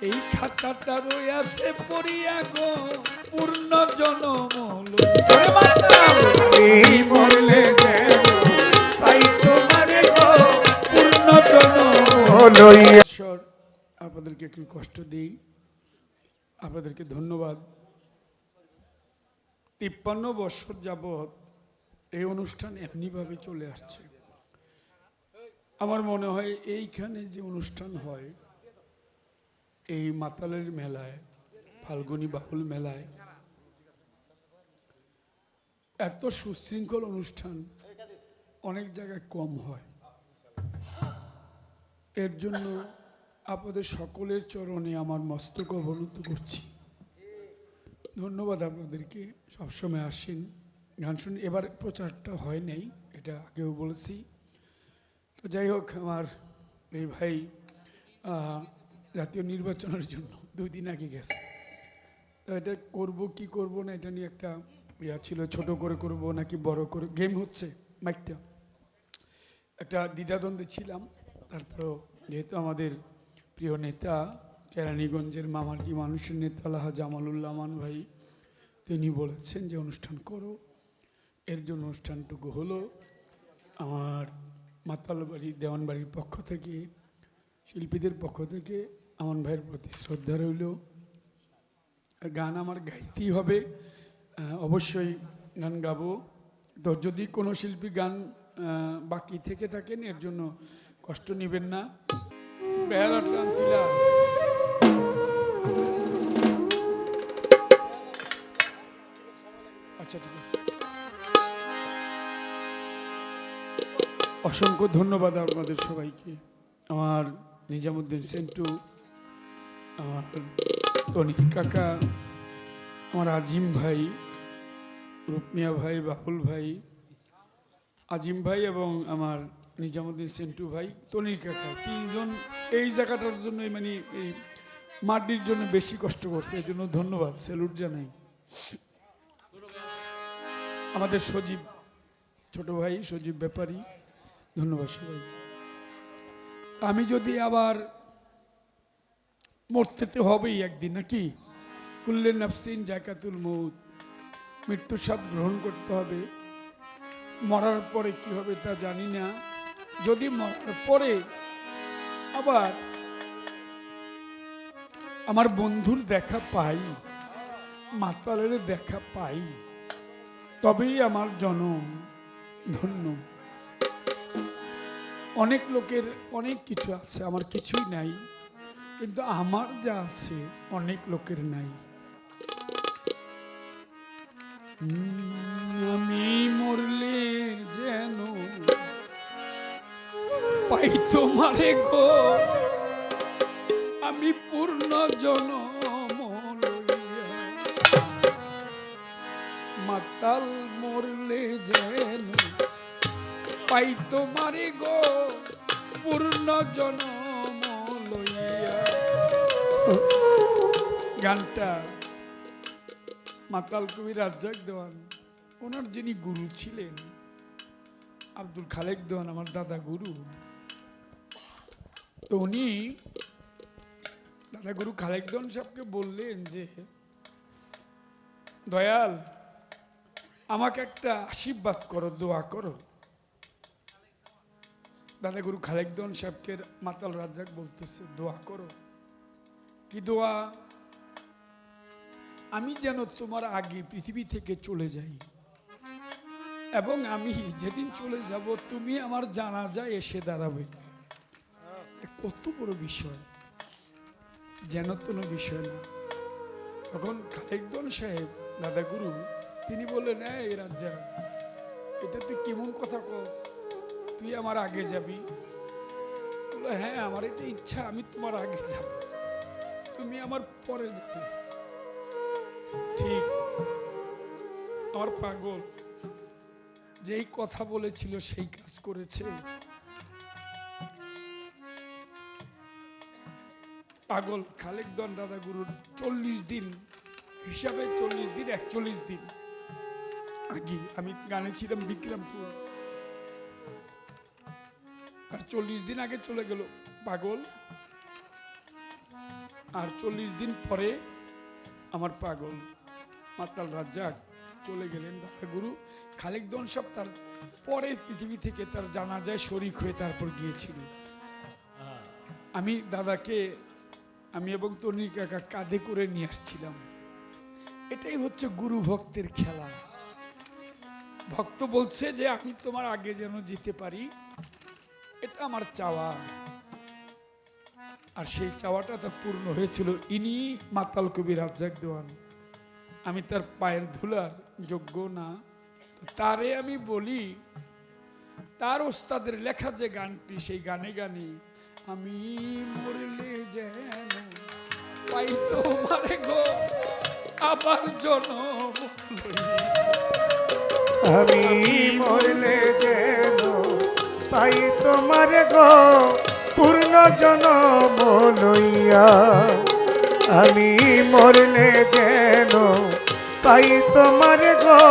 এই খাতাটা রয়েছে পড়িয়া গো পূর্ণ জনম এই মরলে যেন তাই তোমারে গো পূর্ণ জনম লইয়া। ঈশ্বর আপনাদেরকে একটু কষ্ট দিই, আপনাদেরকে ধন্যবাদ। 53 বছর যাবৎ এই অনুষ্ঠান এমনিভাবে চলে আসছে। আমার মনে হয় এইখানে যে অনুষ্ঠান হয় এই মাতালের মেলায়, ফাল্গুনী বাউল মেলায়, এত সুশৃঙ্খল অনুষ্ঠান অনেক জায়গায় কম হয়। এর জন্য আপনাদের সকলের চরণে আমার মস্তক অবনত করছি। ধন্যবাদ আপনাদেরকে, সবসময় আসেন, গান শুনে। এবার প্রচারটা হয় নাই, এটা আগেও বলেছি। তো যাই হোক, আমার এই ভাই জাতীয় নির্বাচনের জন্য 2 দিন আগে গেছে। তো এটা করব কি করব না, এটা নিয়ে একটা ইয়া ছিল, ছোট করে করব নাকি বড় করে, গেম হচ্ছে মাইকটা, একটা দ্বিধাদ্বন্দ্বে ছিলাম। তারপর যেহেতু আমাদের প্রিয় নেতা কেরানীগঞ্জের মামাটি মানুষের নেতা আল্লাহ জামালুল্লাহ আমান ভাই, তিনি বলেছেন যে অনুষ্ঠান করো। এর জন্য অনুষ্ঠানটুকু হলো। আমার মাতালবাড়ি দেওয়ানবাড়ির পক্ষ থেকে, শিল্পীদের পক্ষ থেকে আমান ভাইয়ের প্রতি শ্রদ্ধা রইল। গান আমার গাইতেই হবে, অবশ্যই গান গাবো। তো যদি কোনো শিল্পী গান বাকি থেকে থাকেন এর জন্য কষ্ট নেবেন না। বেহালা টানছিলা, আচ্ছা ঠিক আছে। অসংখ্য ধন্যবাদ আপনাদের সবাইকে। আমার নিজামুদ্দিন সেন্টু, আমার তনিক কাকা, আমার আজিম ভাই, রূপমিয়া ভাই, বাবুল ভাই, আজিম ভাই এবং আমার নিজামুদ্দিন সেন্টু ভাই, তনিক কাকা, 3 জন এই জায়গাটার জন্য, মানে এই মাটির জন্য বেশি কষ্ট করছে। এই জন্য ধন্যবাদ, স্যালুট জানাই। আমাদের সজীব ছোট ভাই, সজীব ব্যাপারী, ধন্যবাদ সবাইকে। আমি যদি আবার মরতে তো হবেই একদিন, নাকি? কুল্লে নাফসিন জাকাতুল মউত, মৃত্যুর স্বাদ গ্রহণ করতে হবে। মরার পরে কি হবে তা জানি না। যদি মরার পরে আবার আমার বন্ধুর দেখা পাই, মাতালের দেখা পাই, তবেই আমার জনম ধন্য। অনেক লোকের অনেক কিছু আছে, আমার কিছুই নাই, কিন্তু আমার যা আছে অনেক লোকের নাই। আমি মরলে যেন পাই তোমারে গো, আমি পূর্ণ জনম লইয়া। মাতাল মরলে যেন পাই তোমারে গো, পূর্ণ জনম লইয়া। গানটা মাতাল কবি রাজ্জাক দেওয়ান, ওনার যিনি গুরু ছিলেন আব্দুল খালেক দেওয়ান, আমার দাদা গুরু। তো উনি দাদা গুরু খালেক দেওয়ান সাহেবকে বললেন যে, দয়াল আমাকে একটা আশীর্বাদ করো, দোয়া করো। দাদা গুরু খালেক দেওয়ান সাহেবকে মাতাল রাজ্জাক বলতেছে, দোয়া করো। কি দোয়া? আমি যেন তোমার আগে পৃথিবী থেকে চলে যাই, এবং আমি যেদিন চলে যাব তুমি আমার জানাজায় এসে দাঁড়াবে। কত বড় বিষয়, যেন কোনো বিষয় না। তখন খালেকদন সাহেব দাদা গুরু তিনি বললেন, এই রাজ্জাক, এটা তুই কেমন কথা কস? তুই আমার আগে যাবি? বললো, হ্যাঁ আমার এটা ইচ্ছা, আমি তোমার আগে যাব, তুমি আমার পরে যাবে। ঠিক আমার পাগল যেই কথা বলেছিল সেই কাজ করেছে। পাগল খালেকদন দাদা গুরুর 40 দিন হিসাবে, 40 দিন 41 দিন আগে আমি গানে ছিলাম বিক্রমপুর, আর 40 দিন আগে চলে গেল পাগল। আর 40 দিন পরে আমার পাগল মাতাল রাজ্জাক চলে গেলেন। দাদা গুরু খালেক দন সব তার পরে পৃথিবী থেকে তার জানাজায় শরিক হয়ে তারপর গিয়েছিল। আমি দাদাকে আমি এবং তনি কাকা কাঁধে করে নিয়ে আসছিলাম। এটাই হচ্ছে গুরু ভক্তের খেলা। ভক্ত বলছে যে আমি তোমার আগে যেন যেতে পারি, এটা আমার চাওয়া। আর সেই চাওয়াটা তার পূর্ণ হয়েছিল। ইনি মাতাল কবি রাজ্জাক দেওয়ান। আমি তার পায়ের ধুলার যোগ্য না, তারে আমি বলি তার ওস্তাদের লেখা যে গানটি, সেই গানে গানে আমি মরলে যেন পাই তোমারে গো আবার জনম আমি মরলে যেন পাই তোমার গো পূর্ণ জনম লইয়া। আমি মরলে যেন পাই তোমার গো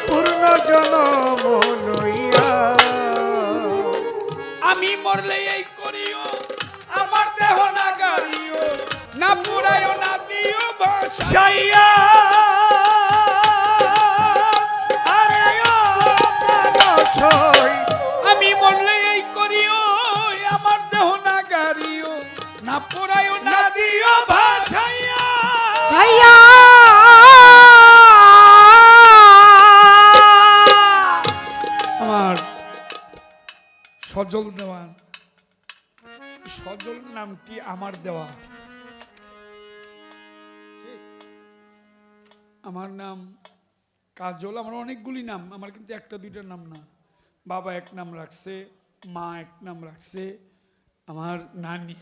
পূর্ণ জনম লইয়া। আমি মরলে এই করিও আমার দেহ না গাড়িও না পুরাইও না দিও সাইয়া আরে ও প্রাণসই। আমি মরলে এই করিও আমার দেহ না গাড়িও না পুরাইও না দিও ভাসাইয়া আমার সজল দেওয়ান। সজল নামটি আমার দেওয়া। আমার নাম কাজল। আমার অনেকগুলি নাম, আমার কিন্তু একটা দুইটা নাম না। বাবা এক নাম রাখছে, মা এক নাম রাখছে, আমার নানি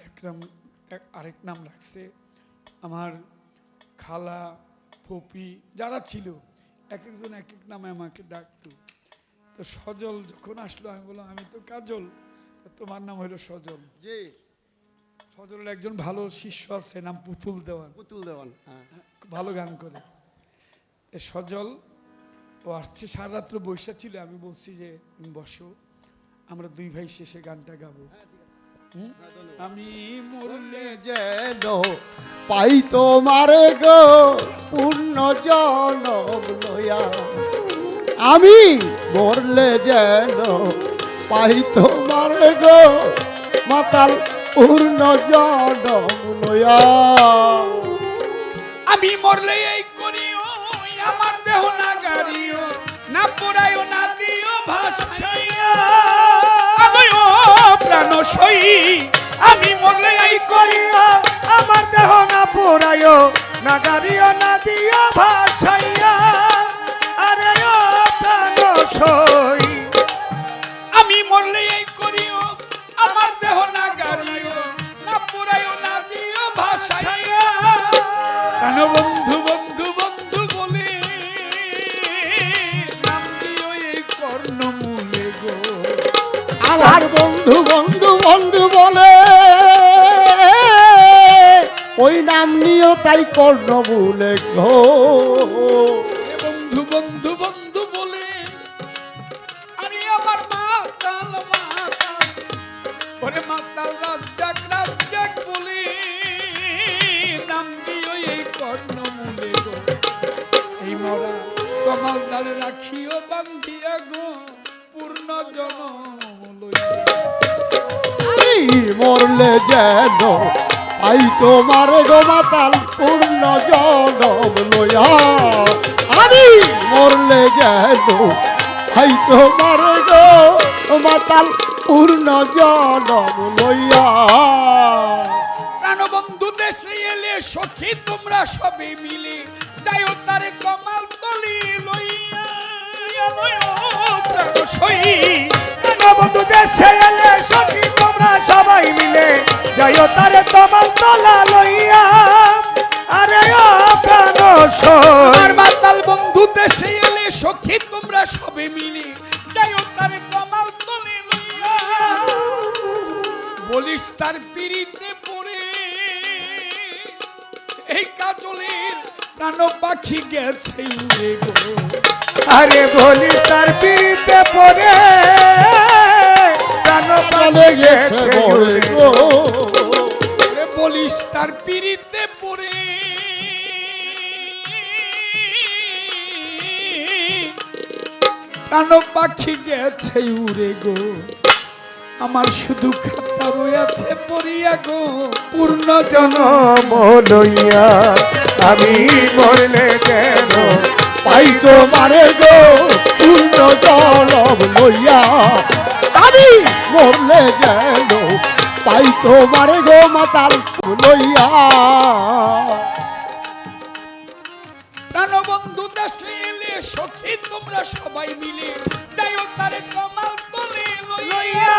আরেক নাম রাখছে, আমার খালা ফপি যারা ছিল এক একজন এক এক নামে আমাকে ডাকতো। তো সজল যখন আসলো আমি বললাম আমি তো কাজল, তোমার নাম হলো সজল। জি, সজলের একজন ভালো শিষ্য আছে, নাম পুতুল দেওয়ান। পুতুল দেওয়ান, হ্যাঁ, ভালো গান করে। সজল ও আসছে, সারা রাত্র বৈশা ছিল। আমি বলছি যে বসো, আমরা দুই ভাই শেষে গানটা গাবো। আমি মরলে যেন পাই তোমার গো পূর্ণ জনম লইয়া। আমি মরলে যেন পাই তোমার গো মাতাল পূর্ণ জনম লইয়া। আমি মরলে এই করিও আমার দেহ না গাড়িও না পুরাইও না দিও ভাসাইয়া। আমি ও প্রাণ সই। আমি মরলে এই করিয়া আমার দেহ না পুরাইও না গাড়িও না দিও ভাসাইয়া। আরে ও প্রাণসই। আমি মরলে এই করিও আমার দেহ না গাড়িও না পুরাইও না দিও ভাসাইয়া। প্রাণ বন্ধু বন্ধু বন্ধু বলে নাম দিও এই কর্ণমূলে গো। আমার বন্ধু বন্ধু বন্ধু বলে ওই নাম নিও তাই কর্ণ বলে গো। বন্ধু বন্ধু বন্ধু বলে আরে আমার মাতাল মাতাল ওরে মাতাল রাজ্জাক রাজ্জাক বলে নাম দিও এই কর্ণমূলে গো। এই মরা কমাল ডালে রাখিও বান্ধিয়া গো পূর্ণ জনম লইয়া। এই মরলে যেন আই তোমার গো মাতাল পূর্ণ জনম লইয়া। আমি মরলে যেন আই তোমার গো মাতাল পূর্ণ জনম লইয়া। প্রাণবন্ধু দেশে এলে সখী তোমরা সবে মিলে যাইও তারে কমাল তলি লইয়া। প্রাণ সই বন্ধু দেশে এলে সখী তোমরা সবাই মিলে যাইও তারে তোমার তলা লইয়া। আরে ও প্রাণসই। মাতাল বন্ধু দেশে এলে সখী তোমরা সবে মিলে যাইও তারে কমাল তলি লইয়া। বলিস তার পিড়িতে পড়ে এই কাজলের প্রাণ পাখি গেছে উড়ে গো। আরে বলি তার পিতে পড়ে প্রাণ চলে গেছে মরে গো। বলিস তার পিড়িতে পড়ে প্রাণ পাখি গেছে উড়ে গো, আমার শুধু খাঁচা রয়েছে পড়িয়া গো, পূর্ণ জনম লইয়া আমি মরলে যেন পাই তোমারে গো পূর্ণ জনম লইয়া, আমি মরলে যেন পাই তোমারে গো মাতাল লইয়া। প্রাণবন্ধু দেশে এলে সখী তোমরা সবাই মিলে যাইও তারে কমাল তলে লইয়া।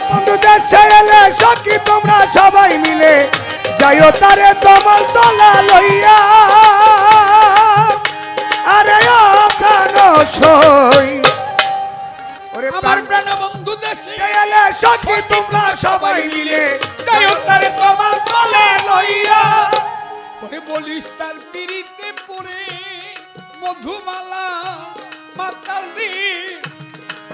বন্ধু দেশে এলে সখী তোমরা সবাই মিলে যাইও তারে তোমার তলা লইয়া। আরে ও প্রাণ সই ওরে আমার প্রাণবন্ধু দেশে এলে সখী তোমরা সবাই মিলে যাইও তারে তোমার তলা লইয়া। ওরে বলিস তার পিড়িতে পড়ে মধুমালা মাতাল রে,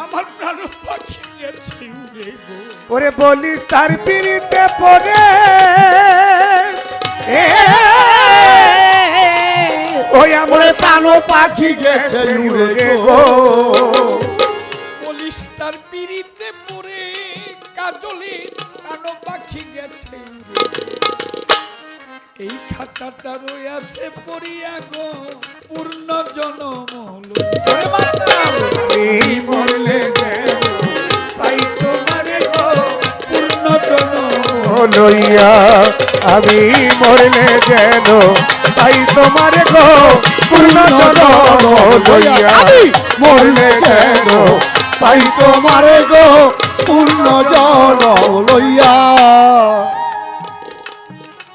আমার প্রাণ পাখি গেছে উড়ে গো। ওরে বলিস তার পিড়িতে পড়ে ওই আমার প্রাণ পাখি গেছে উড়ে গো, বলিস তার পিড়িতে পড়ে কাজলি প্রাণ পাখি গেছে উড়ে গো। এই খাতাটা রয়েছে পড়িয়া গো, পূর্ণ জনম লইয়া। মাতাল এই মরলে যেন পাই তোমারে গো পূর্ণ জনম লইয়া, আমি মরলে যেন পাই তোমারে গো পূর্ণ জনম লইয়া। আমি মরলে যেন পাই তোমারে গো পূর্ণ জনম লইয়া।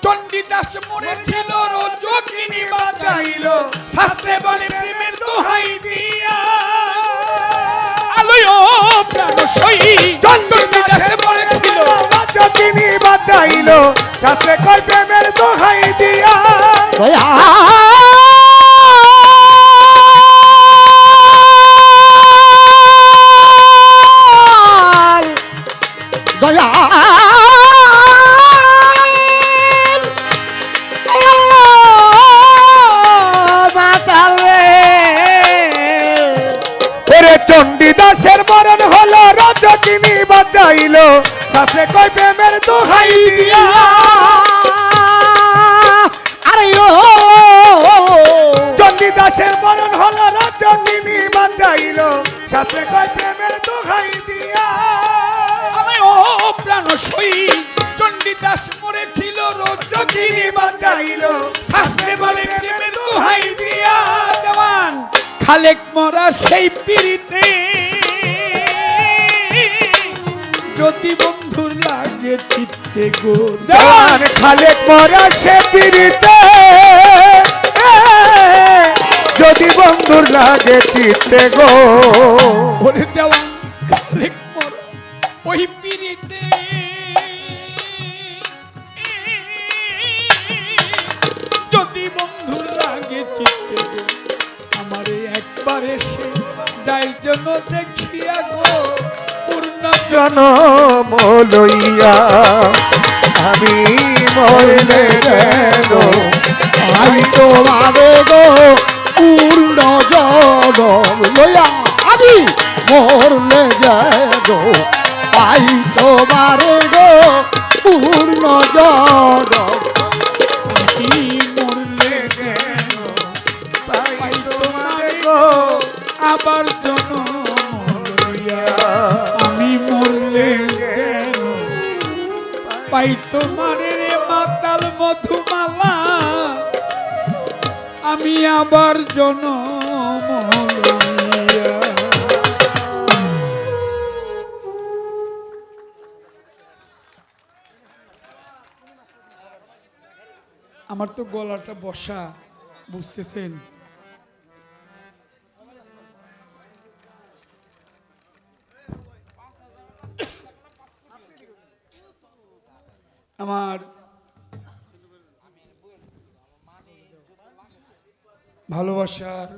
চণ্ডীদাস মরেছিল রজকিনী বাজাইল, শাস্ত্রে বলে প্রেমের দোহাই দিয়া। আলোয় প্রাণ সই চণ্ডীদাস মরেছিল তিনি বাঁচাইল শাস্ত্রে কয় প্রেমের দোহাই দিয়া। দয়া চণ্ডীদাসের মরণ হলো রজকিনী বাঁচাইল শাস্ত্রে কয় প্রেমের দোহাই দিয়া। আরে ও চণ্ডীদাসের মরণ হলো রজকিনী বাঁচাইল শাস্ত্রে কয় প্রেমের দোহাই দিয়া। আমি ও প্রাণ সই চণ্ডীদাস মরেছিল রজকিনী বাজাইল, শাস্ত্রে বলে প্রেমের দোহাই দিয়া। জওয়ান খালেক মরা সেই পিড়িতে যদি বন্ধুর লাগে চিত্তে গো। জওয়ান খালেক মরা সে পিড়িতে যদি বন্ধুর লাগে চিত্তে গো। ওরে দেওয়ান খালেক মরা ওই পিড়িতে যদি বন্ধুর লাগে চিত্তে গো, আমারে একবার এসে যাই যেন দেখিয়া গো, পূর্ণ জনম লইয়া আমি মরলে যেন আই তোমারে গো পূর্ণ জনম লইয়া, আমি মরলে যেন পাই তোমারে গো পূর্ণ জনম। আমি মরলে যেন পাই তোমারে গো আবার জনম লইয়া, আমি মরলে যেন পাই তোমারে রে মাতাল মধুমালা, আমি আবার জনম লইয়া। আমার তো গলাটা বসা, বুঝতেছেন? আমার ভালোবাসার